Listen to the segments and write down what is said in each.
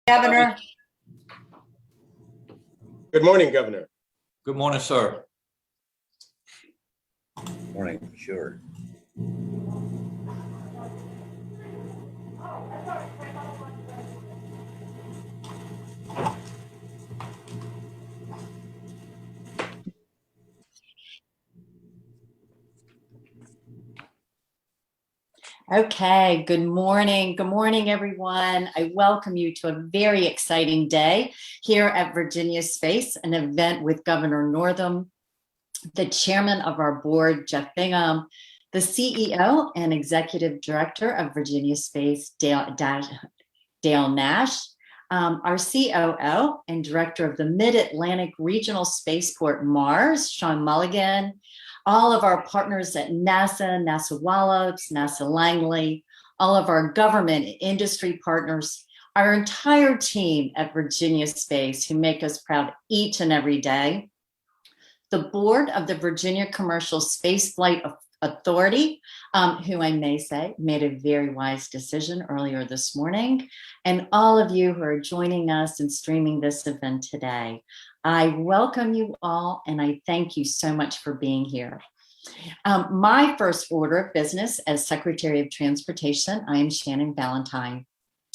Governor. Good morning, Governor. Good morning, sir. Morning, for sure. Okay, good morning. Good morning, everyone. I welcome you to a very exciting day here at Virginia Space, an event with Governor Northam, the chairman of our board, Jeff Bingham, the CEO and executive director of Virginia Space, Dale Nash, our COO and director of the Mid-Atlantic Regional Spaceport, Mars, Sean Mulligan, all of our partners at NASA, NASA Wallops, NASA Langley, all of our government industry partners, our entire team at Virginia Space who make us proud each and every day, the board of the Virginia Commercial Spaceflight Authority, who I may say made a very wise decision earlier this morning, and all of you who are joining us and streaming this event today. I welcome you all and I thank you so much for being here. My first order of business as Secretary of Transportation, I am Shannon Valentine,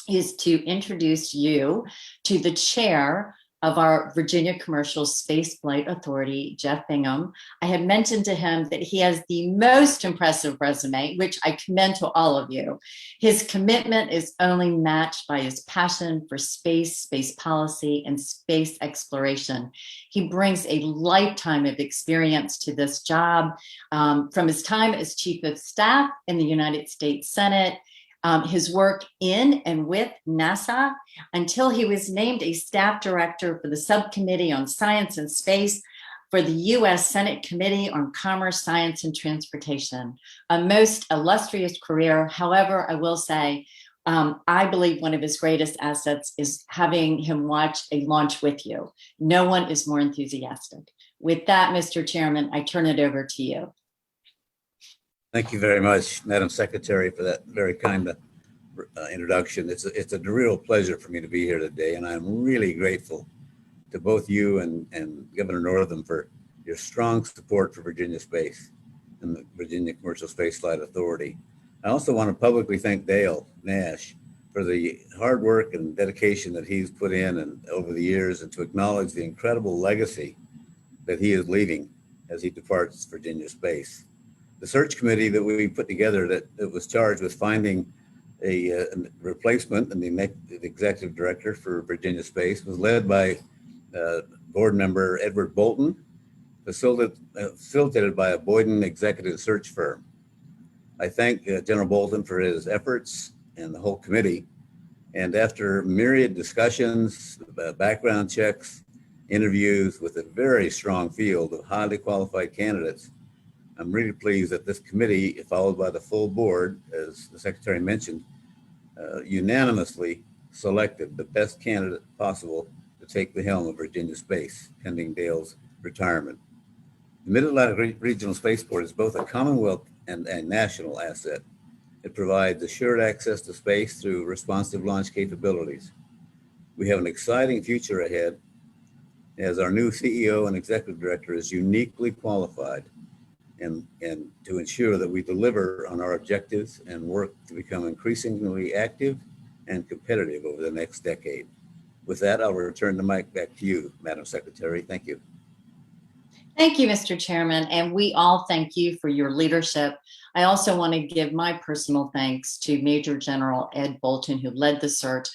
is to introduce you to the chair of our Virginia Commercial Spaceflight Authority, Jeff Bingham. I had mentioned to him that he has the most impressive resume, which I commend to all of you. His commitment is only matched by his passion for space, space policy, and space exploration. He brings a lifetime of experience to this job, from his time as Chief of Staff in the United States Senate, his work in and with NASA, until he was named a staff director for the Subcommittee on Science and Space for the U.S. Senate Committee on Commerce, Science, and Transportation. A most illustrious career. However, I will say, I believe one of his greatest assets is having him watch a launch with you. No one is more enthusiastic. With that, Mr. Chairman, I turn it over to you. Thank you very much, Madam Secretary, for that very kind introduction. It's a real pleasure for me to be here today, and I'm really grateful to both you and Governor Northam for your strong support for Virginia Space and the Virginia Commercial Spaceflight Authority. I also want to publicly thank Dale Nash for the hard work and dedication that he's put in and over the years, and to acknowledge the incredible legacy that he is leaving as he departs Virginia Space. The search committee that we put together that was charged with finding a replacement and the executive director for Virginia Space was led by board member Edward Bolton, facilitated by a Boyden executive search firm. I thank General Bolton for his efforts and the whole committee. And after myriad discussions, background checks, interviews with a very strong field of highly qualified candidates, I'm really pleased that this committee, followed by the full board, as the Secretary mentioned, unanimously selected the best candidate possible to take the helm of Virginia Space, pending Dale's retirement. The Mid-Atlantic Regional Spaceport is both a Commonwealth and a national asset. It provides assured access to space through responsive launch capabilities. We have an exciting future ahead, as our new CEO and executive director is uniquely qualified and to ensure that we deliver on our objectives and work to become increasingly active and competitive over the next decade. With that, I'll return the mic back to you, Madam Secretary. Thank you. Thank you, Mr. Chairman, and we all thank you for your leadership. I also want to give my personal thanks to Major General Ed Bolton, who led the search.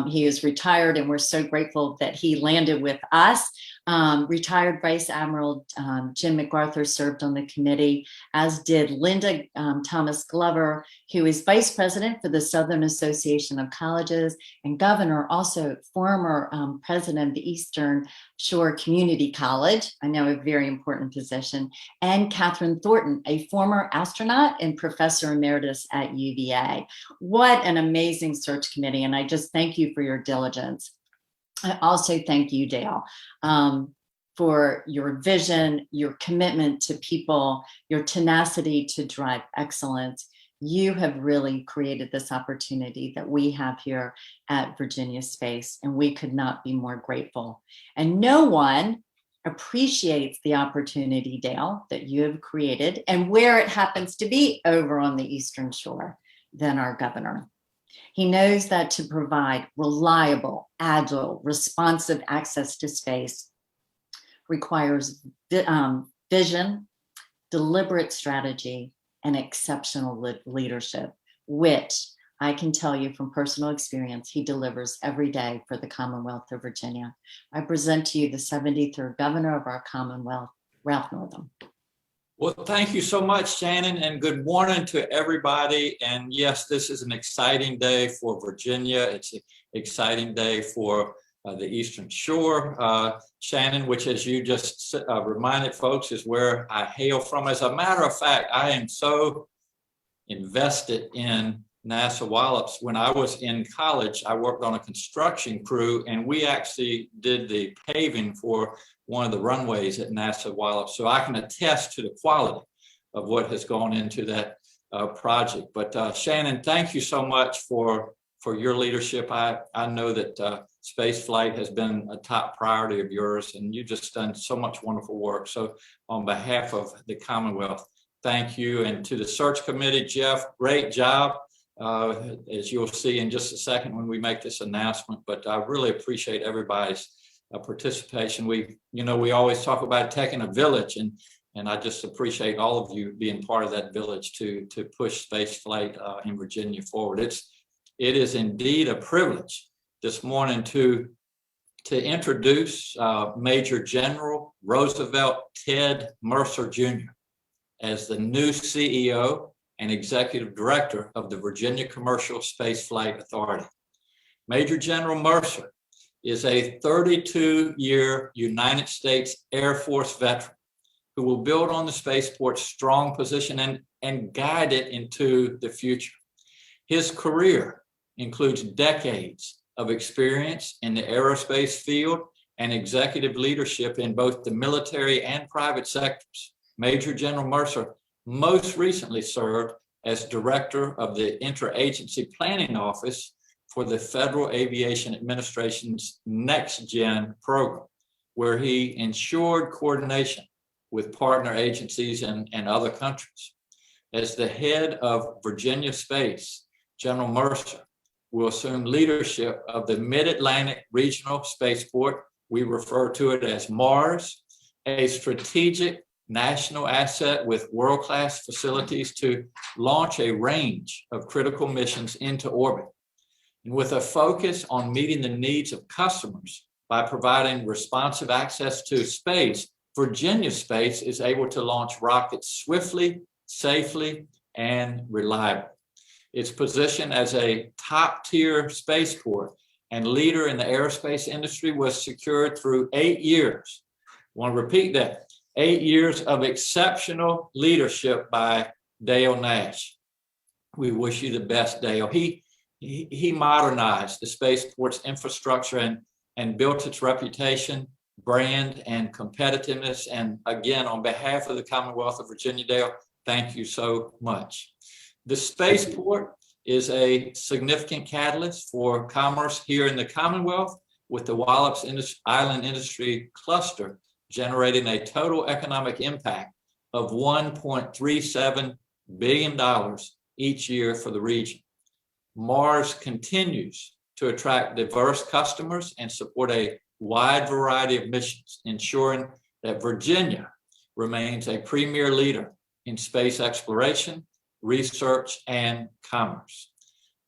He is retired, and we're so grateful that he landed with us. Retired Vice Admiral Jim MacArthur served on the committee, as did Linda Thomas Glover, who is Vice President for the Southern Association of Colleges, and Governor, also former President of the Eastern Shore Community College, I know a very important position, and Catherine Thornton, a former astronaut and Professor Emeritus at UVA. What an amazing search committee, and I just thank you for your diligence. I also thank you, Dale, for your vision, your commitment to people, your tenacity to drive excellence, You have really created this opportunity that we have here at Virginia Space, and we could not be more grateful. And no one appreciates the opportunity, Dale, that you have created, and where it happens to be over on the Eastern Shore, than our governor. He knows that to provide reliable, agile, responsive access to space requires vision, deliberate strategy, and exceptional leadership, which I can tell you from personal experience, he delivers every day for the Commonwealth of Virginia. I present to you the 73rd Governor of our Commonwealth, Ralph Northam. Well, thank you so much, Shannon, and good morning to everybody. And yes, this is an exciting day for Virginia. It's an exciting day for the Eastern Shore, Shannon, which, as you just reminded folks, is where I hail from. As a matter of fact, I am so invested in NASA Wallops. When I was in college, I worked on a construction crew, and we actually did the paving for one of the runways at NASA Wallops. So I can attest to the quality of what has gone into that project. But Shannon, thank you so much for your leadership. I know that space flight has been a top priority of yours, and you've just done so much wonderful work. So on behalf of the Commonwealth, thank you. And to the search committee, Jeff, great job. As you'll see in just a second when we make this announcement, but I really appreciate everybody's participation. We always talk about taking a village, and I just appreciate all of you being part of that village to push space flight in Virginia forward. It is indeed a privilege this morning to introduce Major General Roosevelt Ted Mercer Jr. as the new CEO and Executive Director of the Virginia Commercial Space Flight Authority. Major General Mercer is a 32-year United States Air Force veteran who will build on the Spaceport's strong position and guide it into the future. His career includes decades of experience in the aerospace field and executive leadership in both the military and private sectors. Major General Mercer most recently served as Director of the Interagency Planning Office for the Federal Aviation Administration's Next Gen program, where he ensured coordination with partner agencies and other countries. As the head of Virginia Space, General Mercer will assume leadership of the Mid-Atlantic Regional Spaceport. We refer to it as MARS, a strategic national asset with world-class facilities to launch a range of critical missions into orbit. And with a focus on meeting the needs of customers by providing responsive access to space, Virginia Space is able to launch rockets swiftly, safely, and reliably. Its position as a top-tier spaceport and leader in the aerospace industry was secured through 8 years. I want to repeat that. 8 years of exceptional leadership by Dale Nash. We wish you the best, Dale. He modernized the spaceport's infrastructure and built its reputation, brand, and competitiveness. And again, on behalf of the Commonwealth of Virginia, Dale, thank you so much. The spaceport is a significant catalyst for commerce here in the Commonwealth, with the Wallops Island Industry Cluster generating a total economic impact of $1.37 billion each year for the region. Mars continues to attract diverse customers and support a wide variety of missions, ensuring that Virginia remains a premier leader in space exploration, research, and commerce.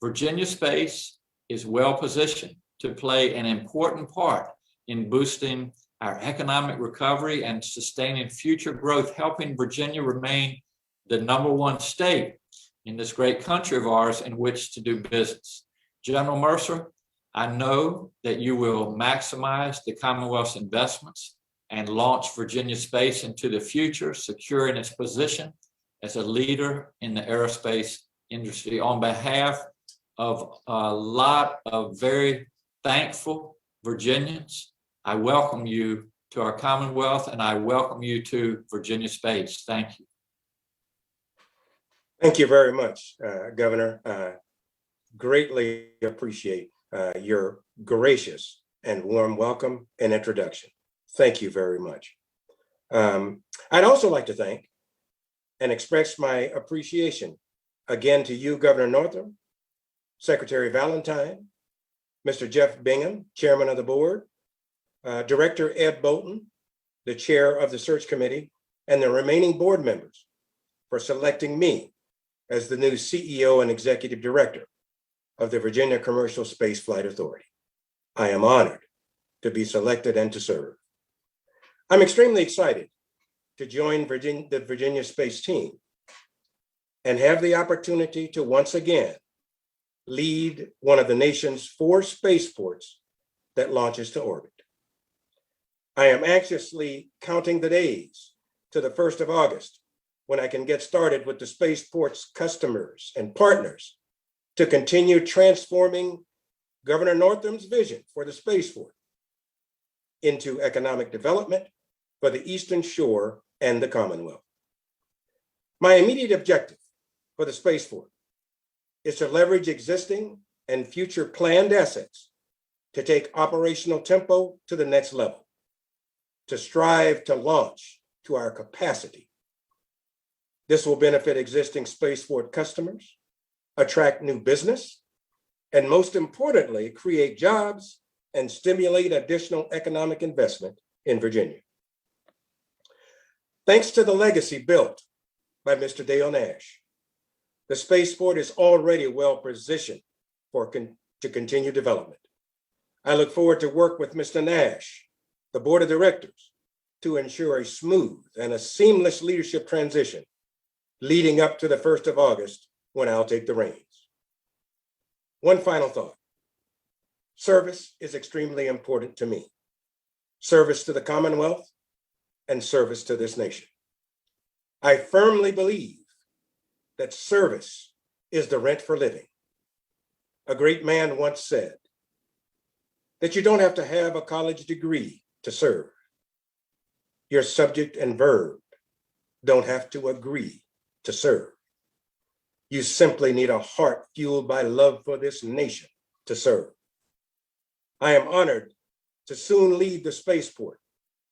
Virginia Space is well positioned to play an important part in boosting our economic recovery and sustaining future growth, helping Virginia remain the #1 state in this great country of ours in which to do business. General Mercer, I know that you will maximize the Commonwealth's investments and launch Virginia Space into the future, securing its position as a leader in the aerospace industry. On behalf of a lot of very thankful Virginians, I welcome you to our Commonwealth, and I welcome you to Virginia Space. Thank you. Thank you very much, Governor. Greatly appreciate your gracious and warm welcome and introduction. Thank you very much. I'd also like to thank and express my appreciation again to you, Governor Northam, Secretary Valentine, Mr. Jeff Bingham, Chairman of the Board, Director Ed Bolton, the Chair of the Search Committee, and the remaining board members for selecting me as the new CEO and Executive Director of the Virginia Commercial Space Flight Authority. I am honored to be selected and to serve. I'm extremely excited to join the Virginia Space team and have the opportunity to once again lead one of the nation's 4 spaceports that launches to orbit. I am anxiously counting the days to the 1st of August when I can get started with the spaceport's customers and partners to continue transforming Governor Northam's vision for the spaceport into economic development for the Eastern Shore and the Commonwealth. My immediate objective for the spaceport is to leverage existing and future planned assets to take operational tempo to the next level, to strive to launch to our capacity. This will benefit existing spaceport customers, attract new business, and most importantly, create jobs and stimulate additional economic investment in Virginia. Thanks to the legacy built by Mr. Dale Nash, the spaceport is already well positioned to continue development. I look forward to work with Mr. Nash, the board of directors, to ensure a smooth and a seamless leadership transition leading up to the 1st of August when I'll take the reins. One final thought. Service is extremely important to me. Service to the Commonwealth and service to this nation. I firmly believe that service is the rent for living. A great man once said that you don't have to have a college degree to serve. Your subject and verb don't have to agree to serve. You simply need a heart fueled by love for this nation to serve. I am honored to soon lead the spaceport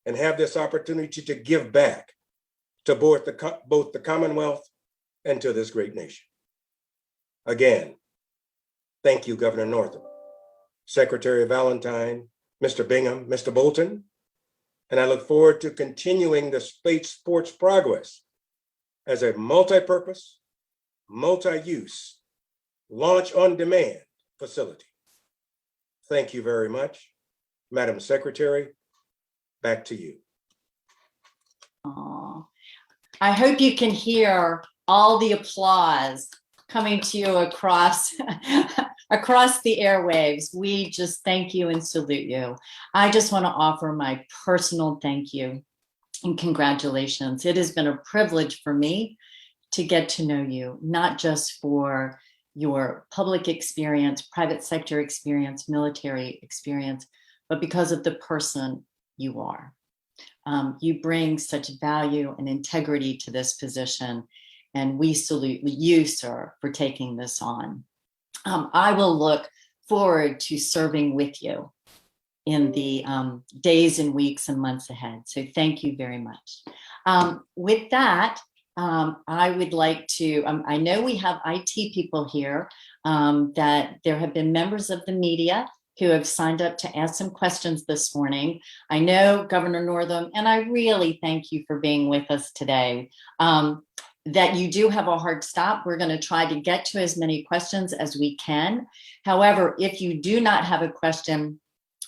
and have this opportunity to give back to both the Commonwealth and to this great nation. Again, thank you, Governor Northam, Secretary Valentine, Mr. Bingham, Mr. Bolton, and I look forward to continuing the spaceport's progress as a multi-purpose, multi-use, launch-on-demand facility. Thank you very much. Madam Secretary, back to you. Aww. I hope you can hear all the applause coming to you across across the airwaves. We just thank you and salute you. I just want to offer my personal thank you and congratulations. It has been a privilege for me to get to know you, not just for your public experience, private sector experience, military experience, but because of the person you are. You bring such value and integrity to this position, and we salute you, sir, for taking this on. I will look forward to serving with you in the days and weeks and months ahead. So thank you very much. With that, I would like to, I know we have IT people here, that there have been members of the media who have signed up to ask some questions this morning. I know Governor Northam, and I really thank you for being with us today, that you do have a hard stop. We're going to try to get to as many questions as we can. However, if you do not have a question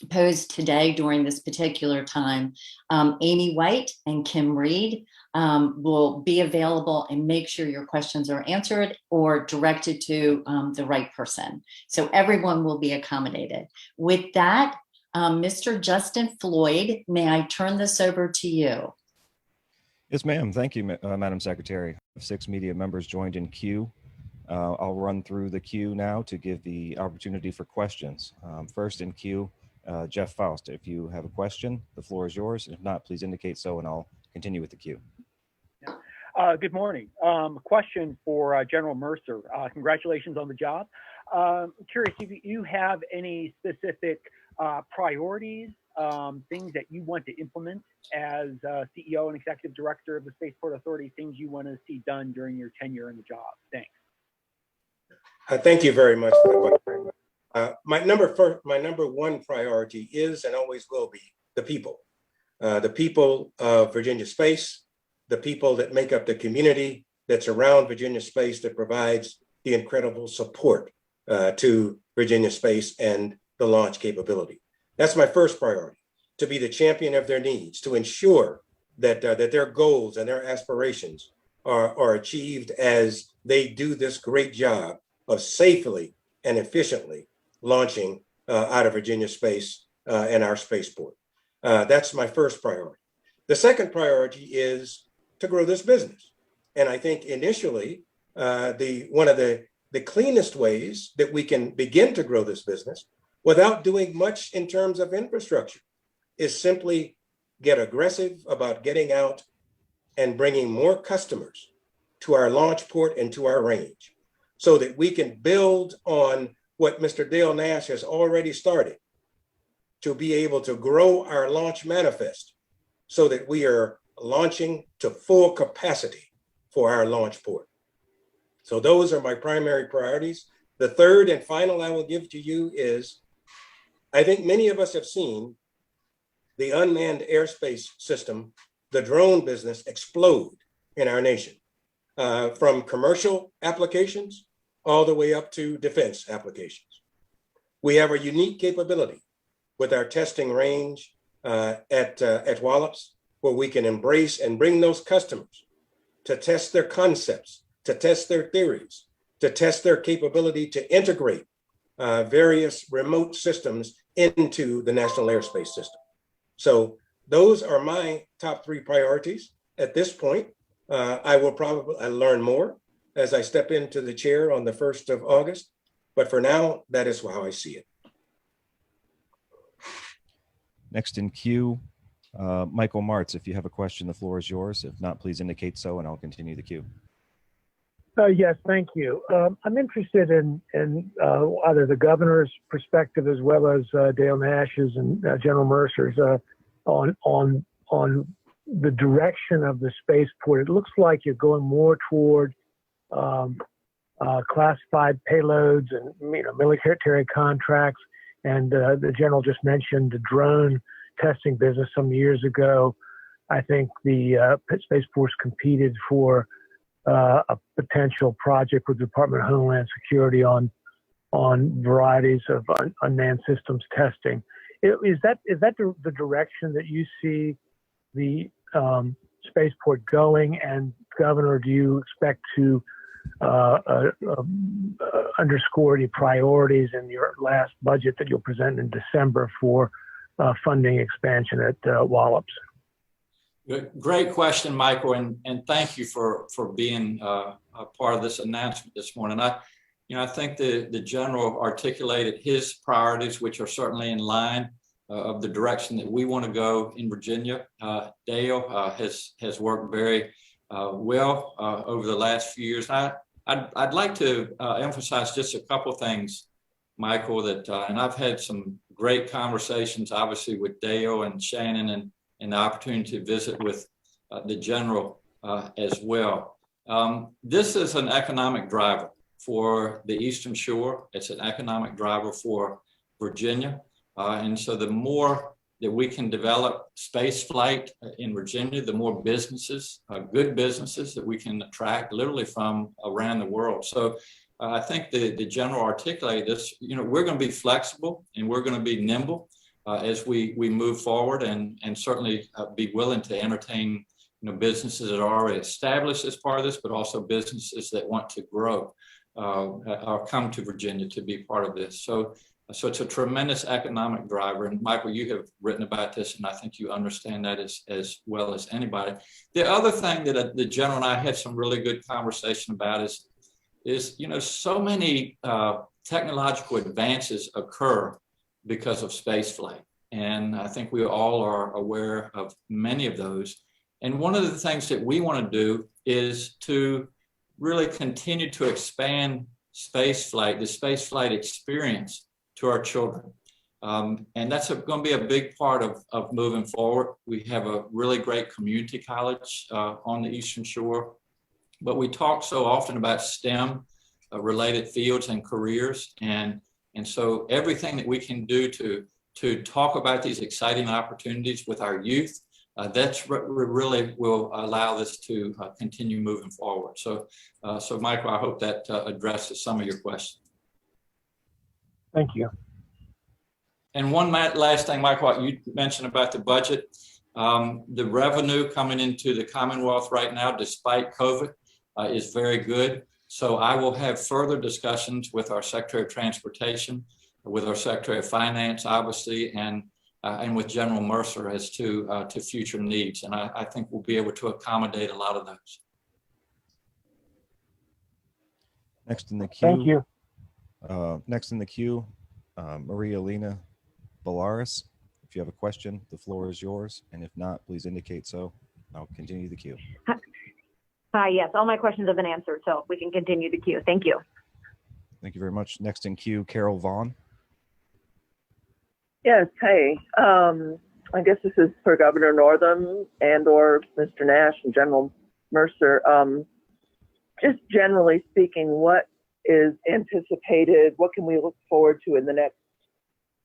posed today during this particular time, Amy White and Kim Reed will be available and make sure your questions are answered or directed to the right person. So everyone will be accommodated. With that, Mr. Justin Floyd, may I turn this over to you? Yes, ma'am. Thank you, Madam Secretary. 6 media members joined in queue. I'll run through the queue now to give the opportunity for questions. First in queue, Jeff Faust. If you have a question, the floor is yours. If not, please indicate so, and I'll continue with the queue. Good morning. Question for General Mercer. Congratulations on the job. Curious if you have any specific priorities, things that you want to implement as CEO and Executive Director of the Spaceport Authority, things you want to see done during your tenure in the job. Thanks. Thank you very much for the question. My number one priority is and always will be the people of Virginia Space, the people that make up the community that's around Virginia Space that provides the incredible support to Virginia Space and the launch capability. That's my first priority, to be the champion of their needs, to ensure that their goals and their aspirations are achieved as they do this great job of safely and efficiently launching out of Virginia Space and our spaceport. That's my first priority. The second priority is to grow this business. And I think initially, one of the cleanest ways that we can begin to grow this business without doing much in terms of infrastructure is simply get aggressive about getting out and bringing more customers to our launch port and to our range so that we can build on what Mr. Dale Nash has already started to be able to grow our launch manifest so that we are launching to full capacity for our launch port. So those are my primary priorities. The third and final I will give to you is, I think many of us have seen the unmanned airspace system, the drone business explode in our nation, from commercial applications all the way up to defense applications. We have a unique capability with our testing range at Wallops, where we can embrace and bring those customers to test their concepts, to test their theories, to test their capability to integrate various remote systems into the National Airspace System. So those are my top three priorities. At this point, I will probably learn more as I step into the chair on the 1st of August. But for now, that is how I see it. Next in queue, Michael Martz, if you have a question, the floor is yours. If not, please indicate so, and I'll continue the queue. Yes, thank you. I'm interested in either the governor's perspective as well as Dale Nash's and General Mercer's on the direction of the spaceport. It looks like you're going more toward classified payloads and military contracts. And the general just mentioned the drone testing business some years ago. I think the Space Force competed for a potential project with the Department of Homeland Security on varieties of unmanned systems testing. Is that the direction that you see the spaceport going? And Governor, do you expect to underscore any priorities in your last budget that you'll present in December for funding expansion at Wallops? Great question, Michael, and thank you for being a part of this announcement this morning. I think the general articulated his priorities, which are certainly in line of the direction that we want to go in Virginia. Dale has worked very well over the last few years. I'd like to emphasize just a couple things, Michael, and I've had some great conversations, obviously, with Dale and Shannon and the opportunity to visit with the general as well. This is an economic driver for the Eastern Shore. It's an economic driver for Virginia. And so the more that we can develop space flight in Virginia, the more businesses, good businesses that we can attract literally from around the world. So I think the general articulated this, we're going to be flexible and we're going to be nimble as we move forward and certainly be willing to entertain businesses that are already established as part of this, but also businesses that want to grow or come to Virginia to be part of this. So it's a tremendous economic driver. And Michael, you have written about this, and I think you understand that as well as anybody. The other thing that the general and I had some really good conversation about is so many technological advances occur because of space flight. And I think we all are aware of many of those. And one of the things that we want to do is to really continue to expand spaceflight, the spaceflight experience to our children. And that's going to be a big part of moving forward. We have a really great community college on the Eastern Shore, but we talk so often about STEM related fields and careers. And so everything that we can do to talk about these exciting opportunities with our youth, that's really will allow this to continue moving forward. So, Michael, I hope that addresses some of your questions. Thank you. And one last thing, Michael, what you mentioned about the budget, the revenue coming into the Commonwealth right now, despite COVID, is very good. So I will have further discussions with our Secretary of Transportation, with our Secretary of Finance, obviously, and with General Mercer as to future needs. And I think we'll be able to accommodate a lot of those. Next in the queue. Thank you. Next in the queue, Maria Elena Bellaris. If you have a question, the floor is yours. And if not, please indicate so. I'll continue the queue. Hi, yes, all my questions have been answered, so we can continue the queue. Thank you. Thank you very much. Next in queue, Carol Vaughn. Yes, hey, I guess this is for Governor Northam and or Mr. Nash and General Mercer. Just generally speaking, what is anticipated, what can we look forward to in the next,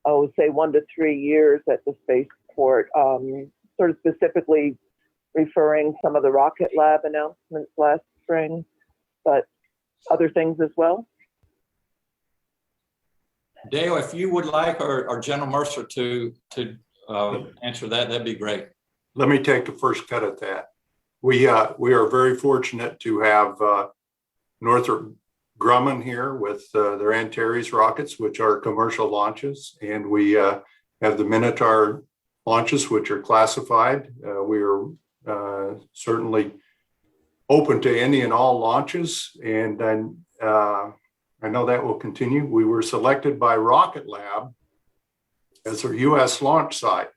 I would say 1 to 3 years at the spaceport, sort of specifically referring some of the Rocket Lab announcements last spring, but other things as well? Dale, if you would like our General Mercer to answer that, that'd be great. Let me take the first cut at that. We are very fortunate to have Northrop Grumman here with their Antares rockets, which are commercial launches, and we have the Minotaur launches, which are classified. We are certainly open to any and all launches, and I know that will continue. We were selected by Rocket Lab as a U.S. launch site.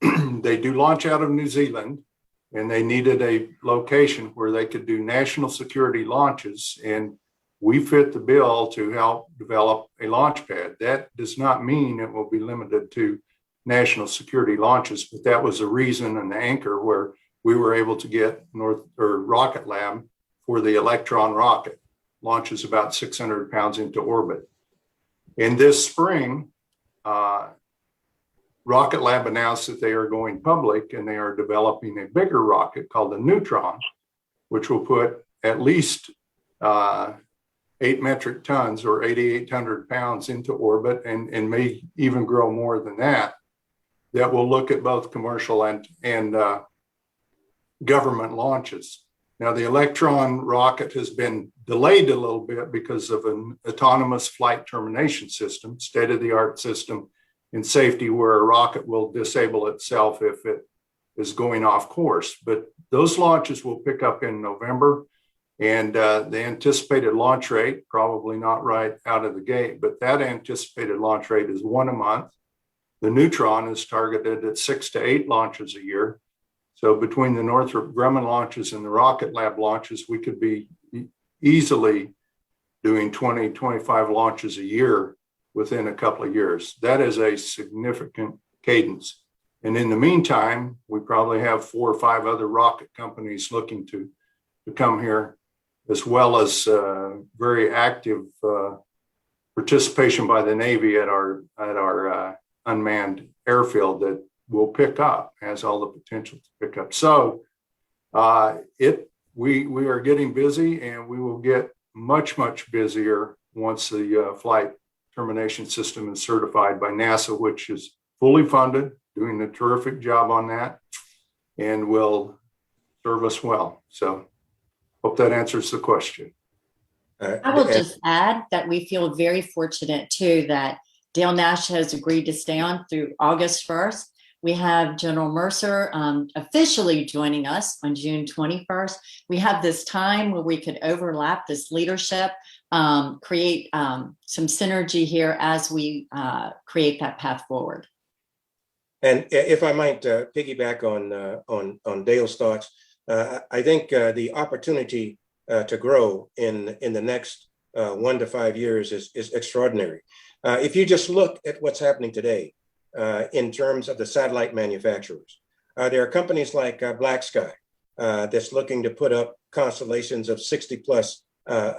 They do launch out of New Zealand, and they needed a location where they could do national security launches, and we fit the bill to help develop a launch pad. That does not mean it will be limited to national security launches, but that was a reason and the anchor where we were able to get Rocket Lab for the Electron rocket. Launches about 600 pounds into orbit. In this spring, Rocket Lab announced that they are going public and they are developing a bigger rocket called the Neutron, which will put at least 8 metric tons or 8,800 pounds into orbit and may even grow more than that. That will look at both commercial and government launches. Now, the Electron rocket has been delayed a little bit because of an autonomous flight termination system, state-of-the-art system in safety where a rocket will disable itself if it is going off course. But those launches will pick up in November, and the anticipated launch rate, probably not right out of the gate, but that anticipated launch rate is 1 a month. The Neutron is targeted at 6 to 8 launches a year. So between the Northrop Grumman launches and the Rocket Lab launches, we could be easily doing 20, 25 launches a year within a couple of years. That is a significant cadence. And in the meantime, we probably have 4 or 5 other rocket companies looking to come here, as well as very active participation by the Navy at our unmanned airfield that will pick up, has all the potential to pick up. So we are getting busy, and we will get much, much busier once the flight termination system is certified by NASA, which is fully funded, doing a terrific job on that, and will serve us well. So hope that answers the question. I will just add that we feel very fortunate too that Dale Nash has agreed to stay on through August 1st. We have General Mercer officially joining us on June 21st. We have this time where we could overlap this leadership, create some synergy here as we create that path forward. And if I might piggyback on Dale's thoughts, I think the opportunity to grow in the next 1 to 5 years is extraordinary. If you just look at what's happening today in terms of the satellite manufacturers, there are companies like Black Sky that's looking to put up constellations of 60 plus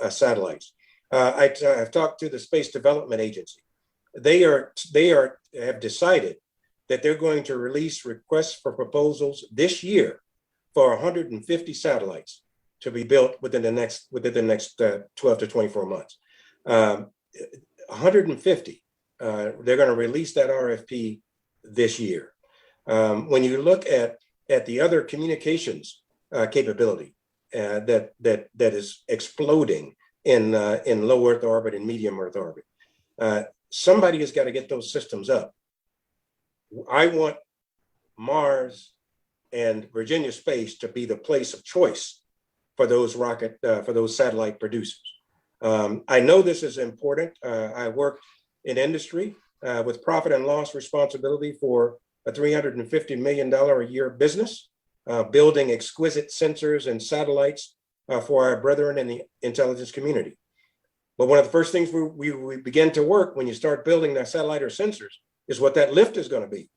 satellites. I've talked to the Space Development Agency. They have decided that they're going to release requests for proposals this year for 150 satellites to be built within the next 12 to 24 months. 150. They're going to release that RFP this year. When you look at the other communications capability that is exploding in low Earth orbit and medium Earth orbit, somebody has got to get those systems up. I want Mars and Virginia Space to be the place of choice for those satellite producers. I know this is important. I worked in industry with profit and loss responsibility for a $350 million a year business, building exquisite sensors and satellites for our brethren in the intelligence community. But one of the first things we begin to work when you start building the satellite or sensors is what that lift is going to be,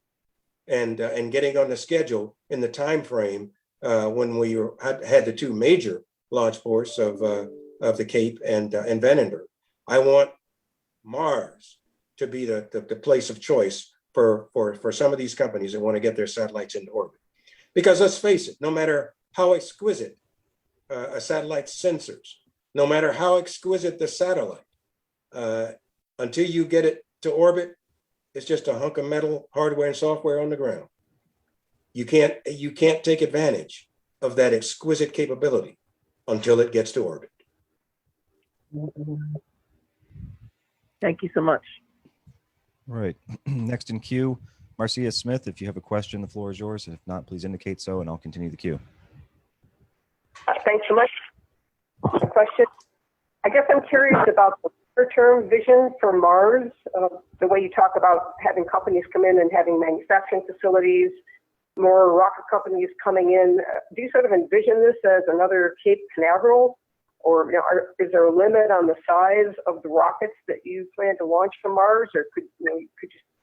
and getting on the schedule in the time frame when we had the 2 major launch ports of the Cape and Vandenberg. I want Mars to be the place of choice for some of these companies that want to get their satellites into orbit. Because let's face it, no matter how exquisite a satellite's sensors, no matter how exquisite the satellite, until you get it to orbit, it's just a hunk of metal, hardware and software on the ground. You can't take advantage of that exquisite capability until it gets to orbit. Thank you so much. All right. Next in queue, Marcia Smith. If you have a question, the floor is yours. If not, please indicate so, and I'll continue the queue. Thanks so much. Question. I guess I'm curious about the term vision for Mars, the way you talk about having companies come in and having manufacturing facilities, more rocket companies coming in. Do you sort of envision this as another Cape Canaveral? Or is there a limit on the size of the rockets that you plan to launch from Mars? Or could you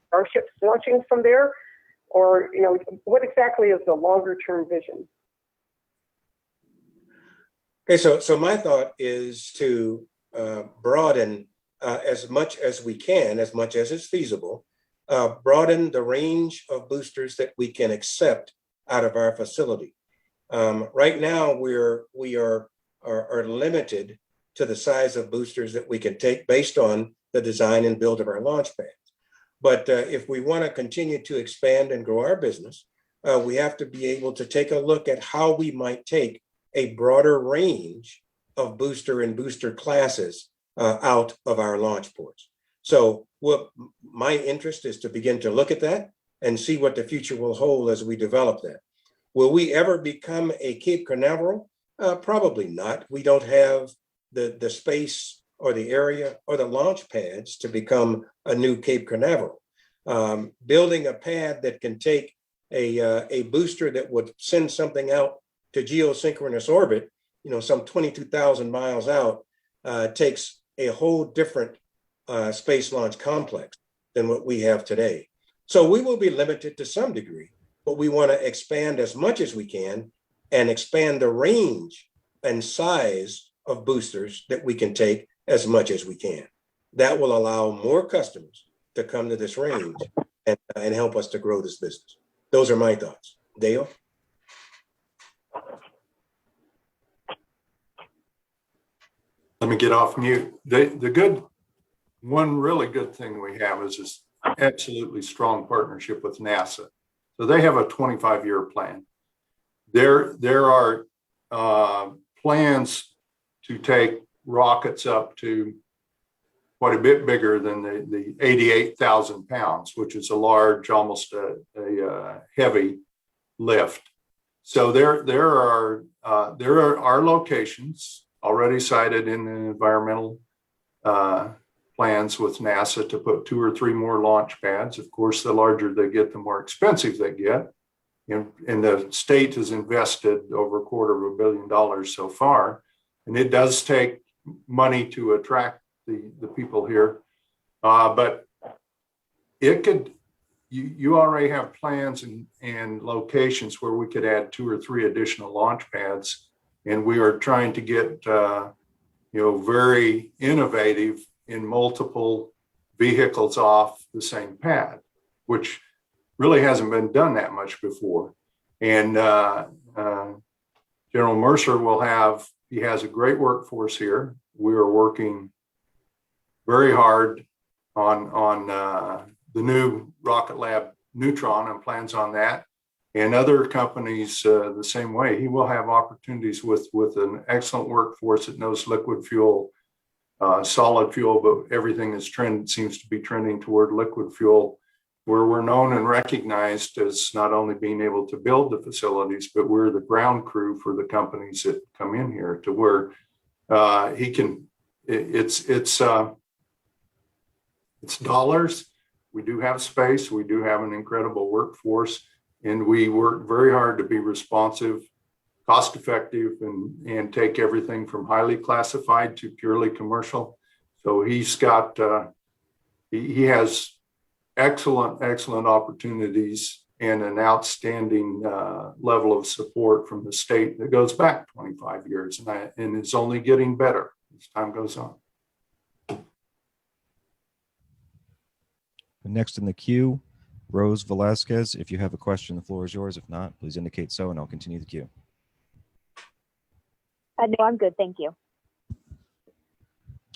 starships launching from there? Or what exactly is the longer term vision? Okay, so my thought is to broaden as much as we can, as much as is feasible, broaden the range of boosters that we can accept out of our facility. Right now, we are limited to the size of boosters that we can take based on the design and build of our launch pads. But if we want to continue to expand and grow our business, we have to be able to take a look at how we might take a broader range of booster and booster classes out of our launch ports. So my interest is to begin to look at that and see what the future will hold as we develop that. Will we ever become a Cape Canaveral? Probably not. We don't have the space or the area or the launch pads to become a new Cape Canaveral. Building a pad that can take a booster that would send something out to geosynchronous orbit, some 22,000 miles out, takes a whole different space launch complex than what we have today. So we will be limited to some degree, but we want to expand as much as we can and expand the range and size of boosters that we can take as much as we can. That will allow more customers to come to this range and help us to grow this business. Those are my thoughts. Dale? Let me get off mute. One really good thing we have is this absolutely strong partnership with NASA. So they have a 25-year plan. There are plans to take rockets up to quite a bit bigger than the 88,000 pounds, which is a large, almost a heavy lift. So there are locations already cited in the environmental plans with NASA to put 2 or 3 more launch pads. Of course, the larger they get, the more expensive they get. And the state has invested over $250 million so far. And it does take money to attract the people here. But it could, you already have plans and locations where we could add 2 or 3 additional launch pads. And we are trying to get, very innovative in multiple vehicles off the same pad, which really hasn't been done that much before. And General Mercer he has a great workforce here. We are working very hard on the new Rocket Lab Neutron and plans on that. And other companies the same way. He will have opportunities with an excellent workforce that knows liquid fuel, solid fuel, but everything seems to be trending toward liquid fuel, where we're known and recognized as not only being able to build the facilities, but we're the ground crew for the companies that come in here, to where it's dollars. We do have space. We do have an incredible workforce, and we work very hard to be responsive, cost effective, and take everything from highly classified to purely commercial. So he has excellent opportunities and an outstanding level of support from the state that goes back 25 years and is only getting better as time goes on. Next in the queue, Rose Velasquez. If you have a question, the floor is yours. If not, please indicate so, and I'll continue the queue. No, I'm good. Thank you.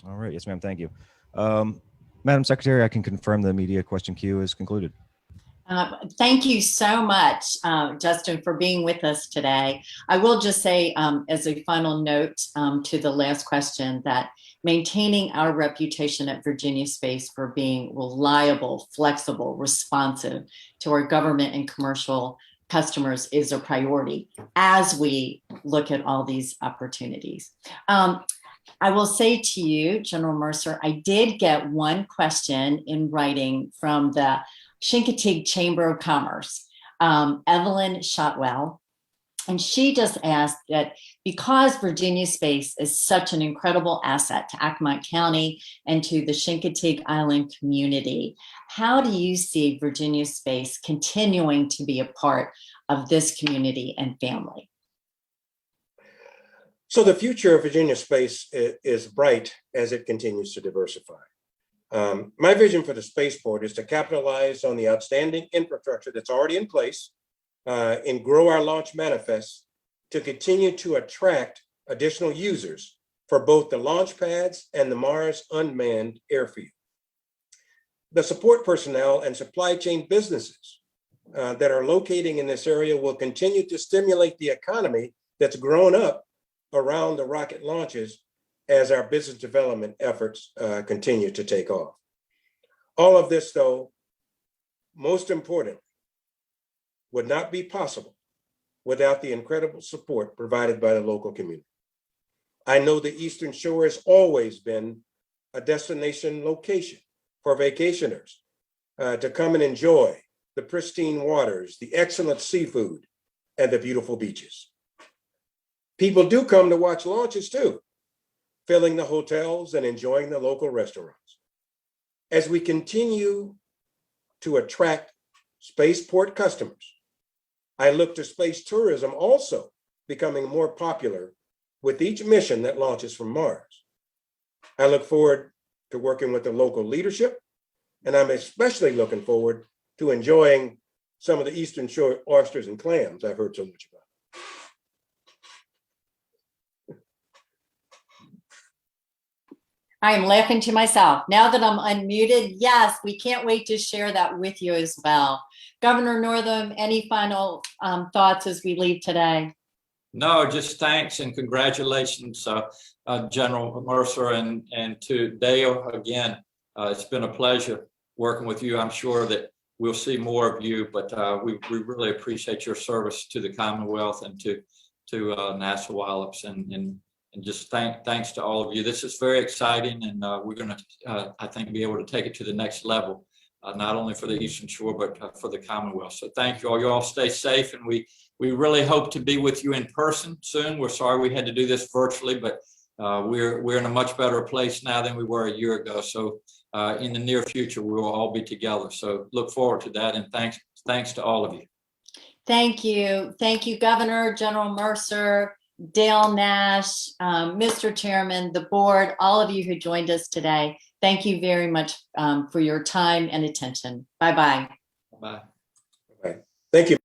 All right. Yes, ma'am. Thank you. Madam Secretary, I can confirm the media question queue is concluded. Thank you so much, Justin, for being with us today. I will just say, as a final note to the last question, that maintaining our reputation at Virginia Space for being reliable, flexible, responsive to our government and commercial customers is a priority as we look at all these opportunities. I will say to you, General Mercer, I did get one question in writing from the Chincoteague Chamber of Commerce, Evelyn Shotwell, and she just asked that because Virginia Space is such an incredible asset to Accomack County and to the Chincoteague Island community, how do you see Virginia Space continuing to be a part of this community and family? So the future of Virginia Space is bright as it continues to diversify. My vision for the spaceport is to capitalize on the outstanding infrastructure that's already in place and grow our launch manifest to continue to attract additional users for both the launch pads and the Mars unmanned airfield. The support personnel and supply chain businesses that are locating in this area will continue to stimulate the economy that's grown up around the rocket launches as our business development efforts continue to take off. All of this, though, most importantly, would not be possible without the incredible support provided by the local community. I know the Eastern Shore has always been a destination location for vacationers to come and enjoy the pristine waters, the excellent seafood, and the beautiful beaches. People do come to watch launches too, filling the hotels and enjoying the local restaurants. As we continue to attract spaceport customers, I look to space tourism also becoming more popular with each mission that launches from Mars. I look forward to working with the local leadership, and I'm especially looking forward to enjoying some of the Eastern Shore oysters and clams I've heard so much about. I am laughing to myself. Now that I'm unmuted, yes, we can't wait to share that with you as well. Governor Northam, any final thoughts as we leave today? No, just thanks and congratulations, General Mercer, and to Dale again. It's been a pleasure working with you. I'm sure that we'll see more of you, but we really appreciate your service to the Commonwealth and to NASA Wallops, and and just thanks to all of you. This is very exciting, and we're going to, I think, be able to take it to the next level, not only for the Eastern Shore, but for the Commonwealth. So thank you all. You all stay safe, and we really hope to be with you in person soon. We're sorry we had to do this virtually, but we're in a much better place now than we were a year ago. So in the near future, we will all be together. So look forward to that, and thanks to all of you. Thank you. Thank you, Governor, General Mercer, Dale Nash, Mr. Chairman, the board, all of you who joined us today. Thank you very much for your time and attention. Bye-bye. Bye. Bye. Thank you.